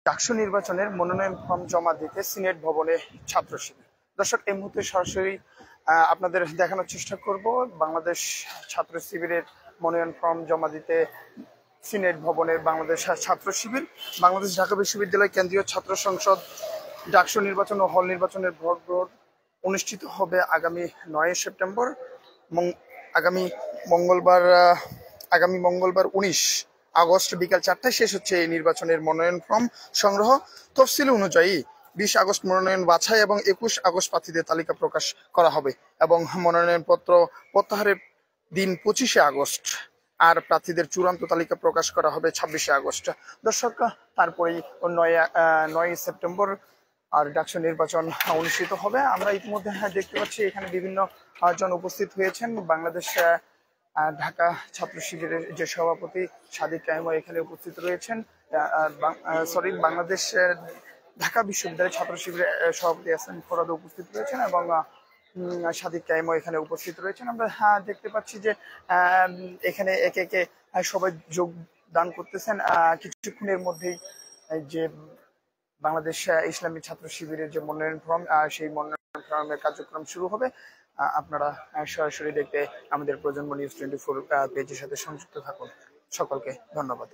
ডাকসু নির্বাচনের মনোনয়ন ফর্ম জমা দিতে সিনেট ভবনে ছাত্র শিবির। দর্শক, এই মুহূর্তে সরাসরি আপনাদের দেখানোর চেষ্টা করব বাংলাদেশ ছাত্র শিবিরের মনোনয়ন ফর্ম জমা দিতে সিনেট ভবনের বাংলাদেশ ছাত্র শিবির। বাংলাদেশ ঢাকা বিশ্ববিদ্যালয় কেন্দ্রীয় ছাত্র সংসদ ডাকসু নির্বাচন ও হল নির্বাচনের ভোট গ্রহণ অনুষ্ঠিত হবে আগামী 9 সেপ্টেম্বর, আগামী মঙ্গলবার 19 আগস্ট বিকাল 4টায় শেষ হচ্ছে এই নির্বাচনের মনোনয়ন ফর্ম সংগ্রহ। তফসিল অনুযায়ী 20 আগস্ট মনোনয়ন বাছাই এবং 21 আগস্ট প্রার্থীদের তালিকা প্রকাশ করা হবে এবং মনোনয়নপত্র প্রত্যাহারের দিন 25 আগস্ট, আর প্রার্থীদের চূড়ান্ত তালিকা প্রকাশ করা হবে 26 আগস্ট। দর্শক, তারপরেই 9 সেপ্টেম্বর আর ডাকসু নির্বাচন অনুষ্ঠিত হবে। আমরা ইতিমধ্যে দেখতে পাচ্ছি এখানে বিভিন্ন জন উপস্থিত হয়েছেন। বাংলাদেশ ঢাকা ছাত্র শিবিরের যে সভাপতি সাদিক কায়েমও এখানে উপস্থিত রয়েছেন। বাংলাদেশ ঢাকা বিশ্ববিদ্যালয়ের ছাত্র শিবিরের সভাপতি এসএম ফরাদ উপস্থিত রয়েছেন এবং সাদিক কায়েমও এখানে উপস্থিত রয়েছেন। আমরা দেখতে পাচ্ছি যে এখানে একে একে সবাই যোগদান করতেছেন। কিছুক্ষণের মধ্যেই যে বাংলাদেশ ইসলামী ছাত্র শিবিরের যে মনোনয়ন ফর্ম, সেই মনোনয়ন ফর্মের কার্যক্রম শুরু হবে। আপনারা সরাসরি দেখতে আমাদের প্রজন্ম নিউজ 24 পেজের সাথে সংযুক্ত থাকুন। সকলকে ধন্যবাদ।